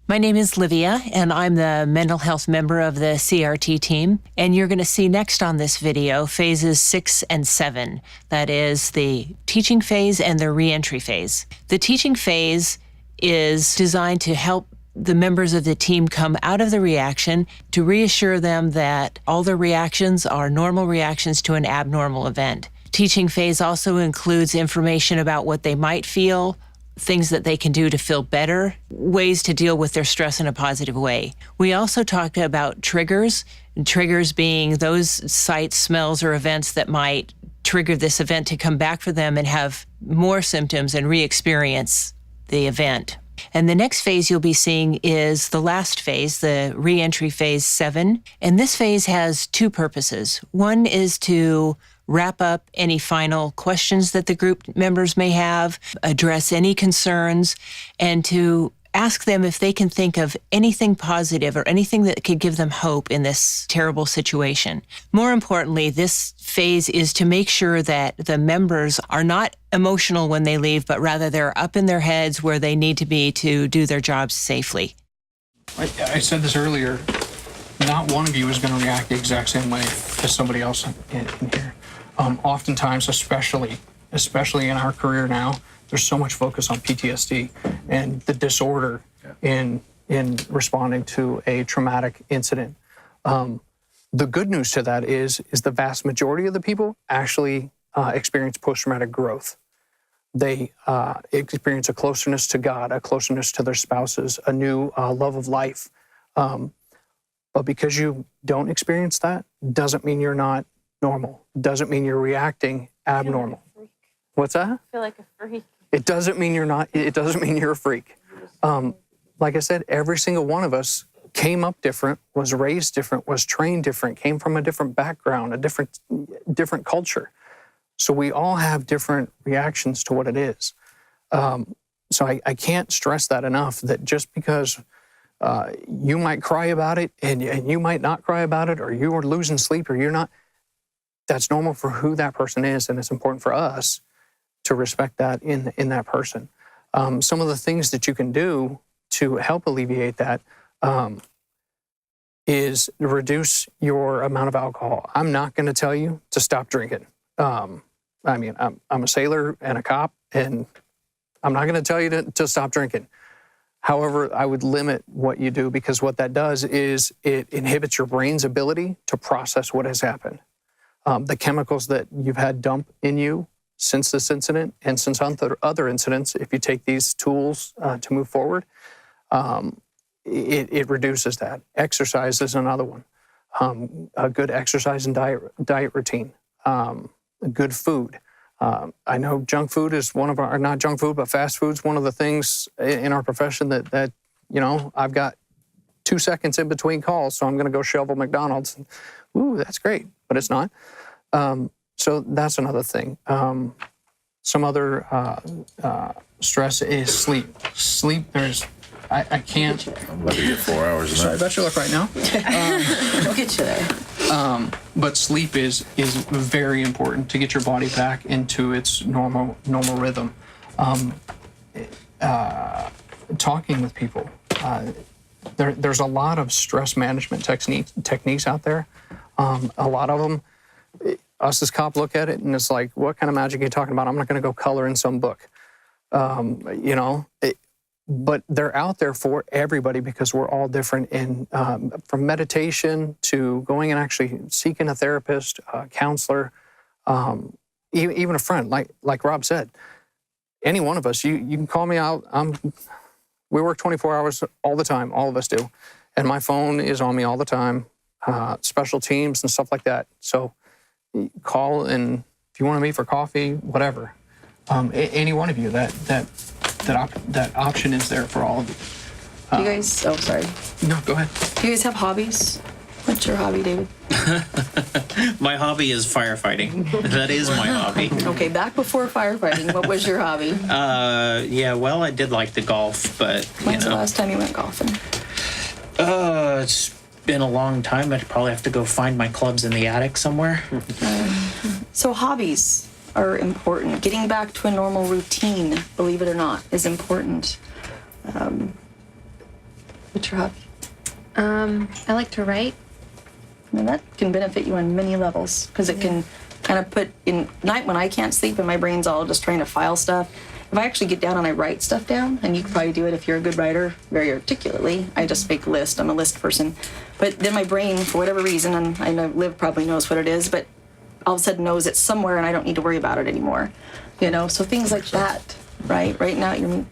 My name is Livia, and I'm the mental health member of the CRT team. And you're going to see next on this video phases 6 and 7. That is the teaching phase and the reentry phase. The teaching phase is designed to help the members of the team come out of the reaction, to reassure them that all their reactions are normal reactions to an abnormal event. Teaching phase also includes information about what they might feel, things that they can do to feel better, ways to deal with their stress in a positive way. We also talked about triggers, and triggers being those sights, smells, or events that might trigger this event to come back for them and have more symptoms and re-experience the event. And the next phase you'll be seeing is the last phase, the re-entry phase 7. And this phase has two purposes. One is to wrap up any final questions that the group members may have, address any concerns, and to ask them if they can think of anything positive or anything that could give them hope in this terrible situation. More importantly, this phase is to make sure that the members are not emotional when they leave, but rather they're up in their heads where they need to be to do their jobs safely. I said this earlier, not one of you is going to react the exact same way as somebody else in here. Oftentimes, especially in our career now, there's so much focus on PTSD and the disorder in responding to a traumatic incident. The good news to that is the vast majority of the people actually experience post-traumatic growth. They experience a closeness to God, a closeness to their spouses, a new love of life. But because you don't experience that, doesn't mean you're not normal. Doesn't mean you're reacting abnormal. Like What's that? I feel like a freak. It doesn't mean you're not. It doesn't mean you're a freak. Like I said, every single one of us came up different, was raised different, was trained different, came from a different background, a different culture. So we all have different reactions to what it is. So I can't stress that enough, that just because you might cry about it and you might not cry about it, or you are losing sleep or you're not, that's normal for who that person is, and it's important for us to respect that in that person. Some of the things that you can do to help alleviate that is reduce your amount of alcohol. I'm not going to tell you to stop drinking. I mean, I'm a sailor and a cop, and I'm not going to tell you to stop drinking. However, I would limit what you do, because what that does is it inhibits your brain's ability to process what has happened. The chemicals that you've had dump in you since this incident and since other incidents, if you take these tools to move forward, it reduces that. Exercise is another one. A good exercise and diet routine. Good food. I know junk food is one of our, not junk food, but fast food's one of the things in our profession that you know, I've got 2 seconds in between calls, so I'm going to go shovel McDonald's. And, ooh, that's great, but it's not. So that's another thing. Some other stress is sleep. Sleep, I can't. I'm about to get 4 hours a night. Sorry about your luck right now. We'll get you there. But sleep is very important to get your body back into its normal rhythm. Talking with people. There's a lot of stress management techniques out there. A lot of them, us as cop look at it and it's like, what kind of magic are you talking about? I'm not going to go color in some book. You know, but they're out there for everybody, because we're all different in from meditation to going and actually seeking a therapist, a counselor, even a friend. Like Rob said, any one of us, you can call me out. We work 24 hours all the time. All of us do. And my phone is on me all the time, special teams and stuff like that. So call, and if you want to meet for coffee, whatever. Any one of you, that option is there for all of you. Do you guys, oh, sorry. No, go ahead. Do you guys have hobbies? What's your hobby, David? My hobby is firefighting. That is my hobby. Okay, back before firefighting, what was your hobby? Yeah, well, I did like the golf, but, When's the last time you went golfing? It's been a long time. I'd probably have to go find my clubs in the attic somewhere. So hobbies are important. Getting back to a normal routine, believe it or not, is important. What's your hobby? I like to write. And that can benefit you on many levels because it can kind of put in night when I can't sleep and my brain's all just trying to file stuff. If I actually get down and I write stuff down, and you can probably do it if you're a good writer very articulately. I just make a list. I'm a list person. But then my brain, for whatever reason, and I know Liv probably knows what it is, but all of a sudden knows it's somewhere and I don't need to worry about it anymore. You know, so things like that, right? Right now, you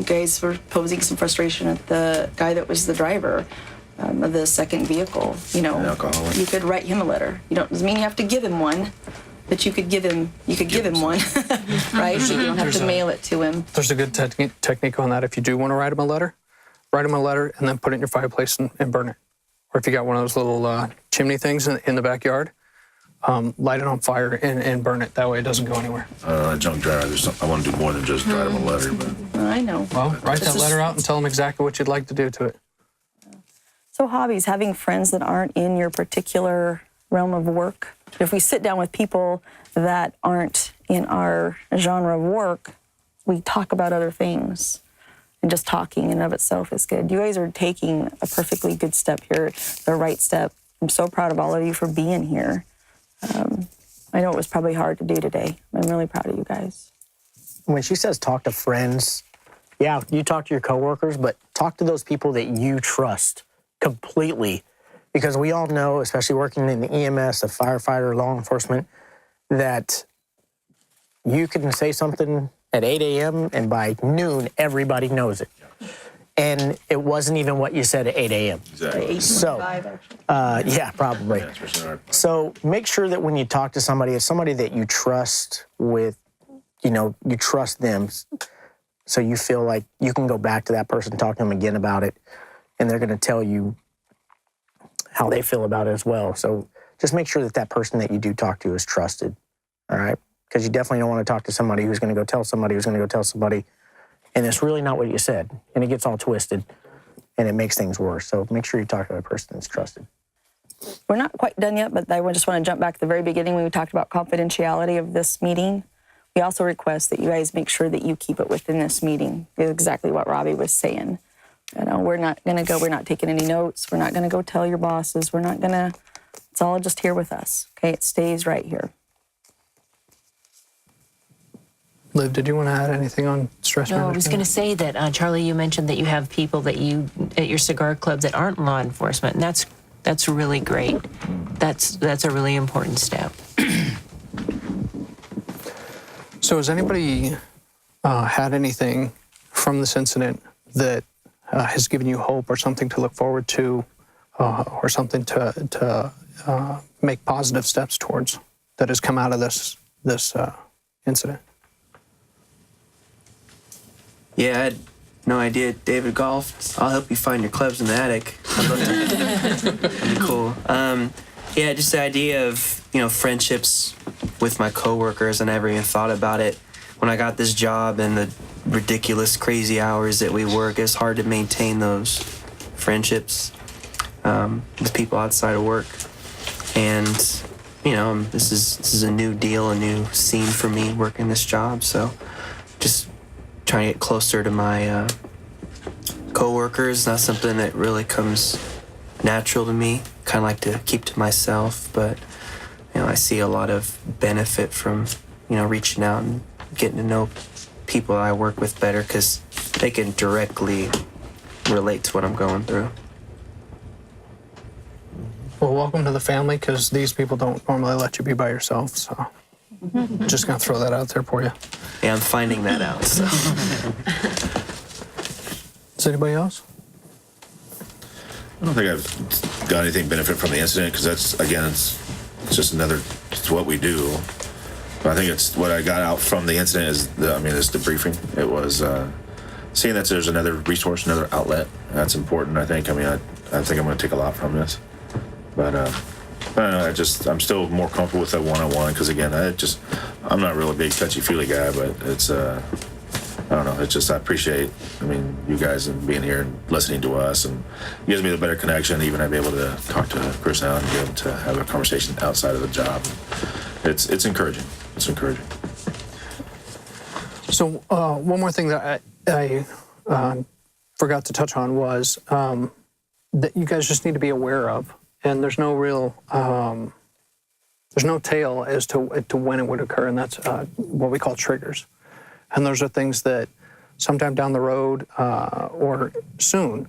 guys were posing some frustration at the guy that was the driver of the second vehicle. You know, you could write him a letter. You don't doesn't mean you have to give him one. But you could give him one, right? So you don't have to mail it to him. There's a good technique on that. If you do want to write him a letter and then put it in your fireplace and burn it. Or if you got one of those little chimney things in the backyard, light it on fire and burn it. That way it doesn't go anywhere. Junk dryer, I want to do more than just write him a letter. But. I know. Well, write that letter out and tell them exactly what you'd like to do to it. So hobbies, having friends that aren't in your particular realm of work. If we sit down with people that aren't in our genre of work, we talk about other things. And just talking in and of itself is good. You guys are taking a perfectly good step here, the right step. I'm so proud of all of you for being here. I know it was probably hard to do today. I'm really proud of you guys. When she says talk to friends, yeah, you talk to your coworkers, but talk to those people that you trust completely. Because we all know, especially working in the EMS, the firefighter, law enforcement, that you can say something at 8 a.m. and by noon, everybody knows it. And it wasn't even what you said at 8 a.m. Exactly. So, yeah, probably. Yeah, so make sure that when you talk to somebody, it's somebody that you trust with, you trust them. So you feel like you can go back to that person, talk to them again about it, and they're going to tell you how they feel about it as well. So just make sure that that person that you do talk to is trusted, all right? Because you definitely don't want to talk to somebody who's going to go tell somebody who's going to go tell somebody, and it's really not what you said, and it gets all twisted, and it makes things worse. So make sure you talk to a person that's trusted. We're not quite done yet, but I just want to jump back to the very beginning when we talked about confidentiality of this meeting. We also request that you guys make sure that you keep it within this meeting. It's exactly what Robbie was saying. We're not taking any notes. We're not going to go tell your bosses. It's all just here with us, okay? It stays right here. Liv, did you want to add anything on stress management? No, I was going to say that, Charlie, you mentioned that you have people that you, at your cigar club that aren't law enforcement, and that's really great. That's a really important step. So has anybody had anything from this incident that has given you hope or something to look forward to or something to make positive steps towards that has come out of this incident? Yeah, I had no idea David golfed. I'll help you find your clubs in the attic. I'd love to. That'd be cool. Yeah, just the idea of, friendships with my coworkers. I never even thought about it. When I got this job and the ridiculous, crazy hours that we work, it's hard to maintain those friendships with people outside of work. And, this is a new deal, a new scene for me working this job. So just trying to get closer to my coworkers, not something that really comes natural to me. Kind of like to keep to myself, but I see a lot of benefit from reaching out and getting to know people I work with better because they can directly relate to what I'm going through. Well, welcome to the family, because these people don't normally let you be by yourself, so just gonna throw that out there for you. Yeah, I'm finding that out. So. Is anybody else? I don't think I've got anything benefit from the incident because it's just it's what we do. But I think it's what I got out from the incident is this debriefing. It was seeing that there's another resource, another outlet. That's important, I think. I think I'm going to take a lot from this. But I don't know, I'm still more comfortable with that one-on-one because, again, I'm not really a big touchy-feely guy, but it's, I don't know, I appreciate, you guys and being here and listening to us, and it gives me a better connection, even I'd be able to talk to Chris now and be able to have a conversation outside of the job. It's encouraging. It's encouraging. So one more thing that I forgot to touch on was that you guys just need to be aware of, and there's no real there's no tale as to when it would occur, and that's what we call triggers. And those are things that sometime down the road or soon,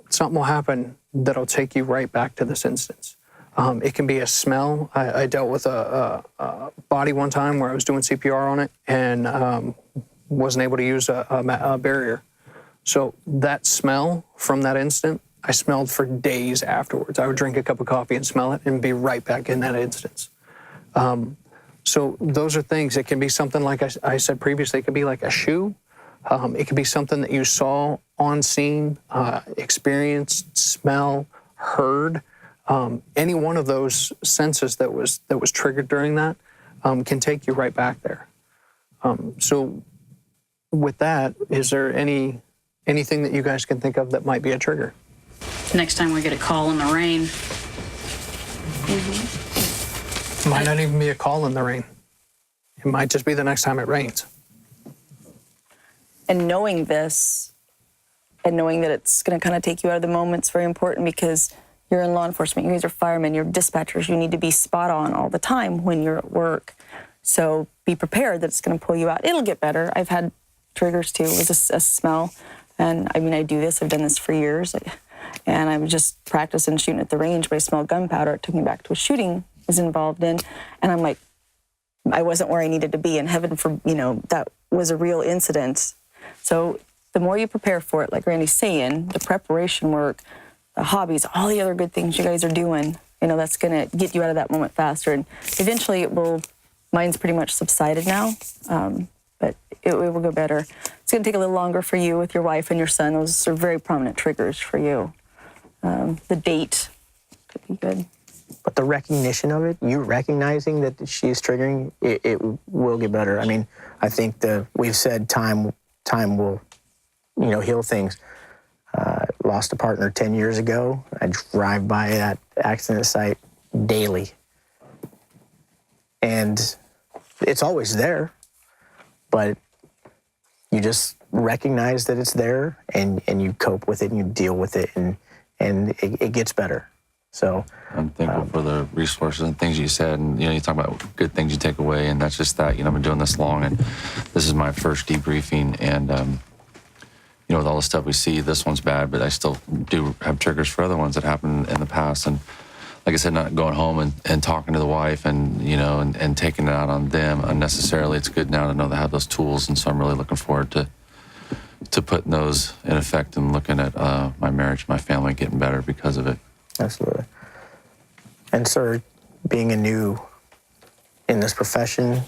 something will happen that'll take you right back to this instance. It can be a smell. I dealt with a body one time where I was doing CPR on it and wasn't able to use a barrier. So that smell from that instant, I smelled for days afterwards. I would drink a cup of coffee and smell it and be right back in that instance. So those are things. It can be something like I said previously. It could be like a shoe. It could be something that you saw on scene, experienced, smell, heard. Any one of those senses that was triggered during that can take you right back there. So with that, is there anything that you guys can think of that might be a trigger? Next time we get a call in the rain. Might not even be a call in the rain. It might just be the next time it rains. And knowing this, and knowing that it's going to kind of take you out of the moment is very important, because you're in law enforcement, you guys are firemen, you're dispatchers, you need to be spot on all the time when you're at work. So be prepared that it's going to pull you out. It'll get better. I've had triggers too. It was a smell. And I mean, I do this, I've done this for years. And I was just practicing shooting at the range, but I smelled gunpowder. It took me back to a shooting I was involved in. And I'm like, I wasn't where I needed to be. And heaven for, that was a real incident. So the more you prepare for it, like Randy's saying, the preparation work, the hobbies, all the other good things you guys are doing, that's going to get you out of that moment faster. And eventually mine's pretty much subsided now, but it will go better. It's going to take a little longer for you with your wife and your son. Those are very prominent triggers for you. The date could be good. But the recognition of it, you recognizing that she's triggering, it will get better. I mean, I think we've said time will, heal things. Lost a partner 10 years ago. I drive by that accident site daily. And it's always there, but you just recognize that it's there, and you cope with it, and you deal with it, and it gets better. So I'm thankful for the resources and things you said, and you talk about good things you take away, and that's just that. I've been doing this long, and this is my first debriefing, and with all the stuff we see, this one's bad, but I still do have triggers for other ones that happened in the past. And like I said, not going home and talking to the wife and and taking it out on them unnecessarily. It's good now to know they have those tools, and so I'm really looking forward to putting those in effect and looking at my marriage, my family getting better because of it. Absolutely. And sir, being new in this profession,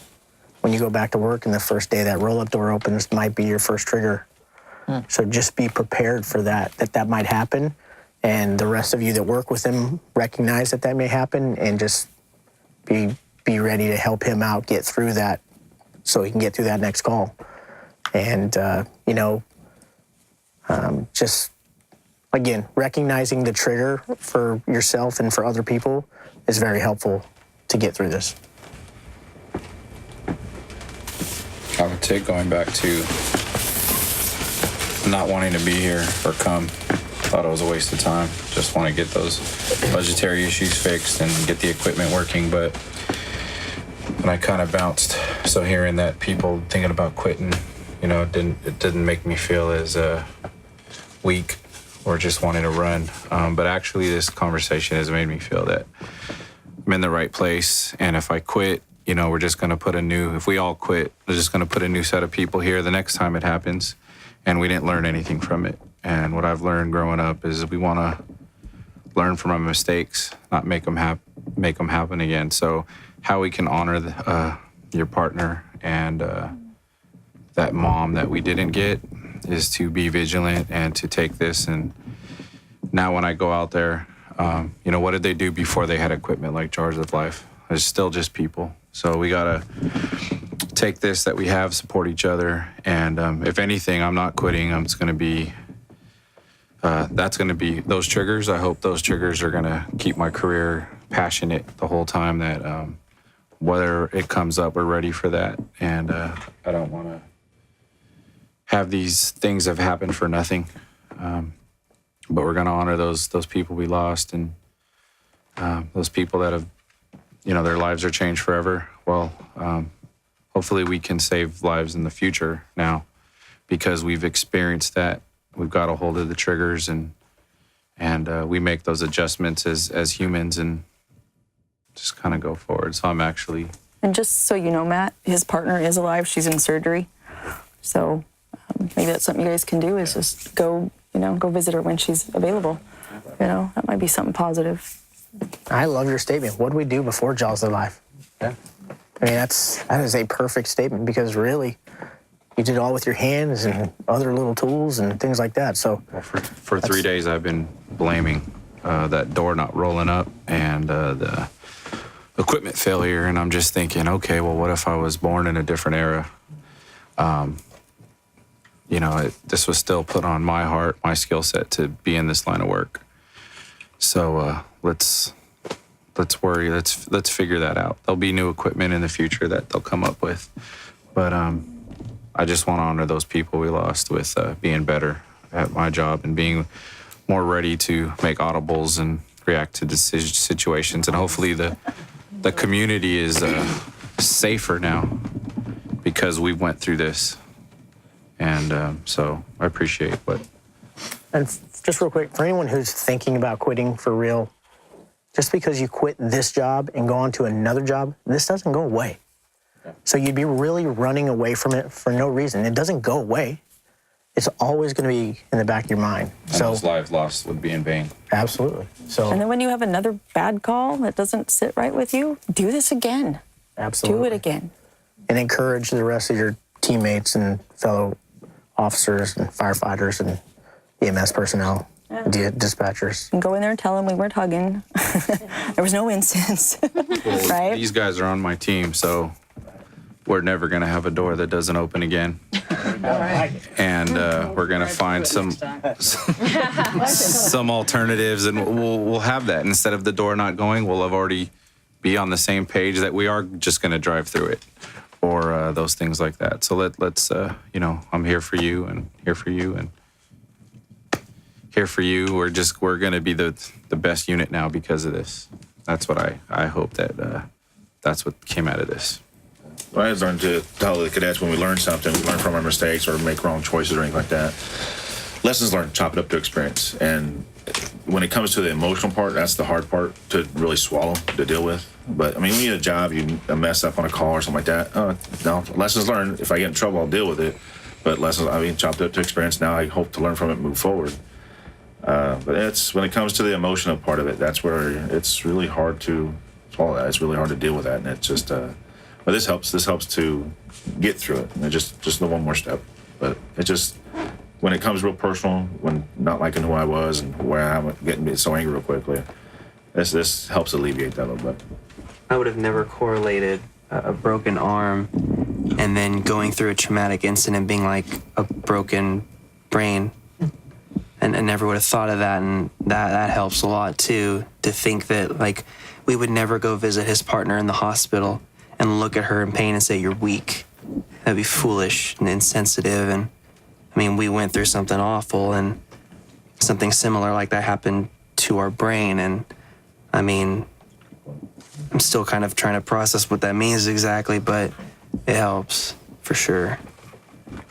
when you go back to work and the first day that roll-up door opens might be your first trigger. So just be prepared for that might happen, and the rest of you that work with him recognize that may happen, and just be ready to help him out, get through that, so he can get through that next call. And just again, recognizing the trigger for yourself and for other people is very helpful to get through this. I would say going back to not wanting to be here or come. Thought it was a waste of time. Just want to get those budgetary issues fixed and get the equipment working. But when I kind of bounced, so hearing that people thinking about quitting, it didn't make me feel as weak or just wanting to run. But actually, this conversation has made me feel that I'm in the right place. And if I quit, we're just going to put if we all quit, we're just going to put a new set of people here the next time it happens. And we didn't learn anything from it. And what I've learned growing up is we want to learn from our mistakes, not make them happen again. So how we can honor your partner and that mom that we didn't get is to be vigilant and to take this. And now when I go out there, what did they do before they had equipment like Jars of Life? It's still just people. So we got to take this that we have, support each other. And if anything, I'm not quitting. It's going to be, that's going to be those triggers. I hope those triggers are going to keep my career passionate the whole time, that whether it comes up, we're ready for that. And I don't want to have these things have happened for nothing. But we're going to honor those people we lost, and those people that have, their lives are changed forever. Well, hopefully we can save lives in the future now, because we've experienced that. We've got a hold of the triggers, and we make those adjustments as humans and just kind of go forward. So I'm actually... And just so you know, Matt, his partner is alive. She's in surgery. So maybe that's something you guys can do, is just go visit her when she's available. That might be something positive. I love your statement. What do we do before Jaw's alive? Yeah. I mean, that is a perfect statement, because really, you did it all with your hands and other little tools and things like that. So well, for 3 days, I've been blaming that door not rolling up and the equipment failure, and I'm just thinking, okay, well, what if I was born in a different era? This was still put on my heart, my skill set to be in this line of work. So let's worry. Let's figure that out. There'll be new equipment in the future that they'll come up with, but I just want to honor those people we lost with being better at my job and being more ready to make audibles and react to situations. And hopefully the community is safer now because we went through this. And so I appreciate what. And just real quick, for anyone who's thinking about quitting for real, just because you quit this job and go on to another job, this doesn't go away. So you'd be really running away from it for no reason. It doesn't go away. It's always going to be in the back of your mind. And those lives lost would be in vain. Absolutely. So. And then when you have another bad call that doesn't sit right with you, do this again. Absolutely. Do it again. And encourage the rest of your teammates and fellow officers and firefighters and EMS personnel, dispatchers. And go in there and tell them we weren't hugging. There was no incense, right? These guys are on my team, so we're never going to have a door that doesn't open again. And we're going to find some alternatives, and we'll have that. Instead of the door not going, we'll have already be on the same page that we are just going to drive through it, or those things like that. So let's I'm here for you, and here for you, and here for you. We're going to be the best unit now because of this. That's what I hope that's what came out of this. Well, I learned to tell the cadets when we learn something, we learn from our mistakes or make wrong choices or anything like that. Lessons learned, chop it up to experience. And when it comes to the emotional part, that's the hard part to really swallow, to deal with. But, I mean, when you get a job, you mess up on a call or something like that. No, lessons learned. If I get in trouble, I'll deal with it. But chopped up to experience. Now I hope to learn from it and move forward. But when it comes to the emotional part of it, that's where it's really hard to swallow that. It's really hard to deal with that. And it's just... But this helps to get through it. And just the one more step. But it just, when it comes real personal, when not liking who I was and where I am, getting so angry real quickly, this helps alleviate that a little bit. I would have never correlated a broken arm and then going through a traumatic incident being like a broken brain. And I never would have thought of that, and that helps a lot too, to think that like we would never go visit his partner in the hospital and look at her in pain and say, you're weak. That'd be foolish and insensitive. And I mean, we went through something awful, and something similar like that happened to our brain. And I mean, I'm still kind of trying to process what that means exactly, but it helps for sure.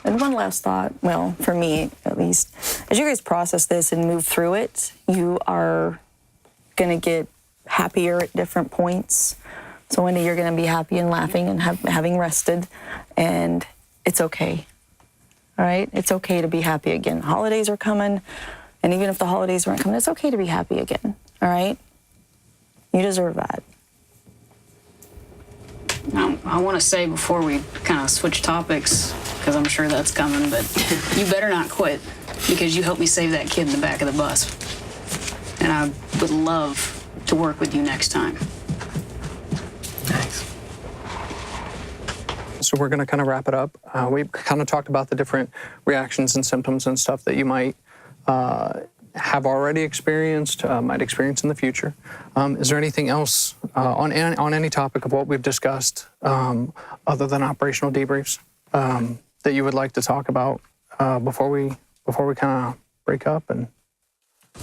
And one last thought, well, for me at least, as you guys process this and move through it, you are going to get happier at different points. So one day you're going to be happy and laughing and having rested, and it's okay. All right? It's okay to be happy again. Holidays are coming, and even if the holidays weren't coming, it's okay to be happy again. All right? You deserve that. Now, I want to say before we kind of switch topics, because I'm sure that's coming, but you better not quit, because you helped me save that kid in the back of the bus. And I would love to work with you next time. Thanks. So we're going to kind of wrap it up. We've kind of talked about the different reactions and symptoms and stuff that you might have already experienced, might experience in the future. Is there anything else on any topic of what we've discussed other than operational debriefs that you would like to talk about before we kind of break up? And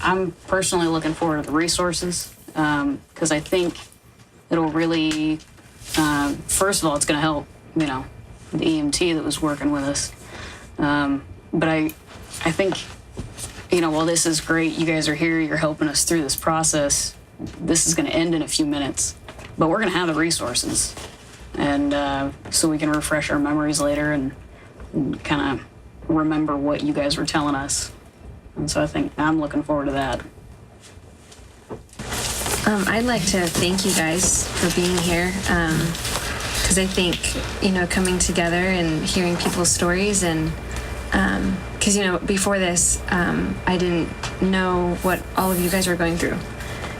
I'm personally looking forward to the resources because I think it'll really, first of all, it's going to help, you know, the EMT that was working with us. But I think, you know, while this is great, you guys are here, you're helping us through this process. This is going to end in a few minutes, but we're going to have the resources, and so we can refresh our memories later and kind of remember what you guys were telling us. And so I think I'm looking forward to that. I'd like to thank you guys for being here, because I think, you know, coming together and hearing people's stories, and because, you know, before this, I didn't know what all of you guys were going through,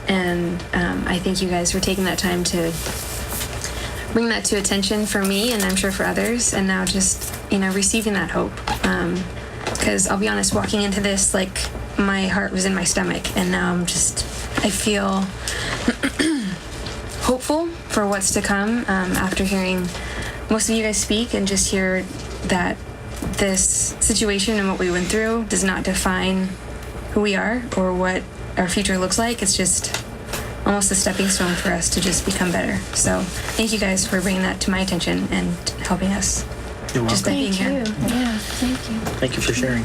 and I think you guys were taking that time to bring that to attention for me, and I'm sure for others, and now just, you know, receiving that hope. Because I'll be honest, walking into this, like, my heart was in my stomach, and now I feel hopeful for what's to come after hearing most of you guys speak, and just hear that this situation and what we went through does not define who we are or what our future looks like. It's just almost a stepping stone for us to just become better. So thank you guys for bringing that to my attention and helping us. You're welcome. Just by being here. Thank you for sharing.